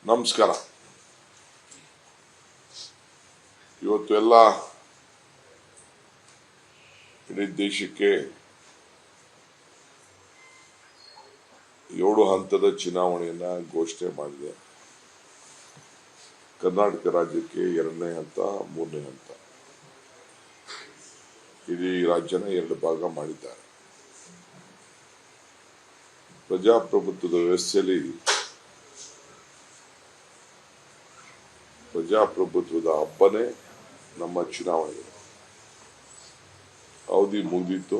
ನಮಸ್ಕಾರ. ಇವತ್ತು ಎಲ್ಲ ಇಡೀ ದೇಶಕ್ಕೆ 7 ಹಂತದ ಚುನಾವಣೆಯನ್ನ ಘೋಷಣೆ ಮಾಡಿದೆ. ಕರ್ನಾಟಕ ರಾಜ್ಯಕ್ಕೆ 2ನೇ ಹಂತ, 3ನೇ ಹಂತ. ಇಡೀ ರಾಜ್ಯನ 2 ಭಾಗ ಮಾಡಿದ್ದಾರೆ. ಪ್ರಜಾಪ್ರಭುತ್ವದ ವ್ಯವಸ್ಥೆಯಲ್ಲಿ ಪ್ರಜಾಪ್ರಭುತ್ವದ ಹಬ್ಬನೇ ನಮ್ಮ ಚುನಾವಣೆ. ಅವಧಿ ಮುಗಿದಿತ್ತು.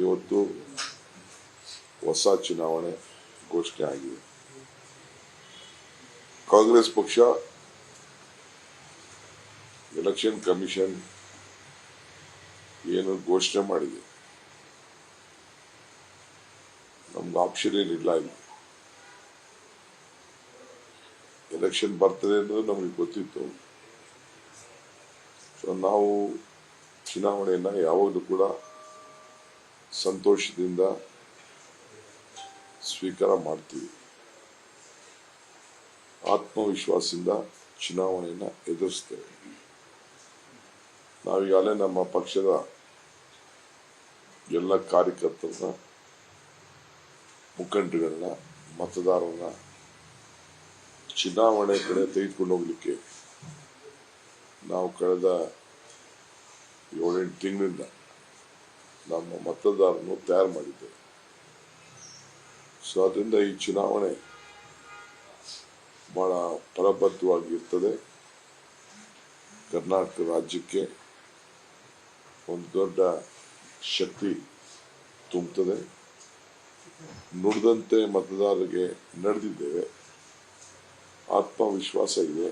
ಇವತ್ತು ಹೊಸ ಚುನಾವಣೆ ಘೋಷಣೆ ಆಗಿದೆ. ಕಾಂಗ್ರೆಸ್ ಪಕ್ಷ ಎಲೆಕ್ಷನ್ ಕಮಿಷನ್ ಏನು ಘೋಷಣೆ ಮಾಡಿದೆ, ನಮ್ಗೆ ಆಪ್ಷನ್ ಏನಿಲ್ಲ. ಇಲ್ಲಿ ಎಲೆಕ್ಷನ್ ಬರ್ತದೆ ಅನ್ನೋದು ನಮಗೆ ಗೊತ್ತಿತ್ತು. ಸೊ ನಾವು ಚುನಾವಣೆಯನ್ನ ಯಾವಾಗಲೂ ಕೂಡ ಸಂತೋಷದಿಂದ ಸ್ವೀಕಾರ ಮಾಡ್ತೀವಿ. ಆತ್ಮವಿಶ್ವಾಸದಿಂದ ಚುನಾವಣೆಯನ್ನ ಎದುರಿಸ್ತೇವೆ. ನಾವೀಗಾಗಲೇ ನಮ್ಮ ಪಕ್ಷದ ಎಲ್ಲ ಕಾರ್ಯಕರ್ತರನ್ನ, ಮುಖಂಡರುಗಳನ್ನ, ಮತದಾರರನ್ನ ಚುನಾವಣೆ ಕಡೆ ತೆಗೆದುಕೊಂಡು ಹೋಗ್ಲಿಕ್ಕೆ ನಾವು ಕಳೆದ 7-8 ತಿಂಗಳಿಂದ ನಮ್ಮ ಮತದಾರರನ್ನು ತಯಾರು ಮಾಡಿದ್ದೇವೆ. ಸೊ ಅದರಿಂದ ಈ ಚುನಾವಣೆ ಬಹಳ ಫಲಪ್ರದವಾಗಿರ್ತದೆ. ಕರ್ನಾಟಕ ರಾಜ್ಯಕ್ಕೆ ಒಂದು ದೊಡ್ಡ ಶಕ್ತಿ ತುಂಬುತ್ತದೆ. ನುಡಿದಂತೆ ಮತದಾರರಿಗೆ ನಡೆದಿದ್ದೇವೆ. ಆತ್ಮವಿಶ್ವಾಸ ಇದೆ.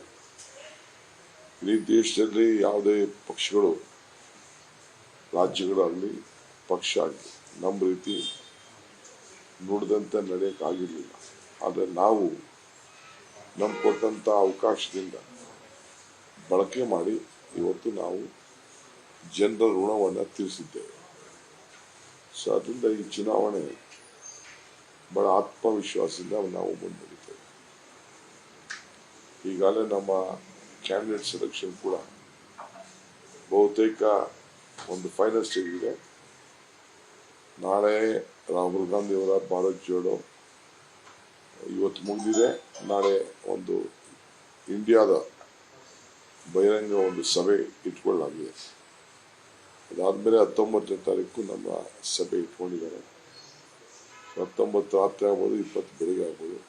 ಇಡೀ ದೇಶದಲ್ಲಿ ಯಾವುದೇ ಪಕ್ಷಗಳು, ರಾಜ್ಯಗಳಾಗಲಿ, ಪಕ್ಷ ಆಗಲಿ ನಮ್ಮ ರೀತಿ ನುಡಿದಂತೆ ನಡೆಯೋಕ್ಕಾಗಿರಲಿಲ್ಲ. ಆದರೆ ನಾವು ನಮ್ಗೆ ಕೊಟ್ಟಂಥ ಅವಕಾಶದಿಂದ ಬಳಕೆ ಮಾಡಿ ಇವತ್ತು ನಾವು ಜನರ ಋಣವನ್ನು ತೀರಿಸಿದ್ದೇವೆ. ಸೊ ಅದರಿಂದ ಈ ಚುನಾವಣೆ ಬಹಳ ಆತ್ಮವಿಶ್ವಾಸದಿಂದ ನಾವು ಮುನ್ನಡೆಯುತ್ತೇವೆ. ಈಗಾಗಲೇ ನಮ್ಮ ಕ್ಯಾಂಡಿಡೇಟ್ ಸೆಲೆಕ್ಷನ್ ಕೂಡ ಬಹುತೇಕ ಒಂದು ಫೈನಲ್ ಸ್ಟೇಜ್ ಇದೆ. ನಾಳೆ ರಾಹುಲ್ ಗಾಂಧಿ ಅವರ ಭಾರತ್ ಜೋಡೋ ಇವತ್ತು ಮುಗಿದಿದೆ. ನಾಳೆ ಒಂದು ಇಂಡಿಯಾದ ಬಹಿರಂಗ ಒಂದು ಸಭೆ ಇಟ್ಕೊಳ್ಳಲಾಗಿದೆ. ಅದಾದ್ಮೇಲೆ 19ನೇ ತಾರೀಕು ನಮ್ಮ ಸಭೆ ಇಟ್ಕೊಂಡಿದ್ದಾರೆ. 19 ರಾತ್ರಿ ಆಗ್ಬೋದು, 20 ಬೆಳಿಗ್ಗೆ ಆಗ್ಬೋದು.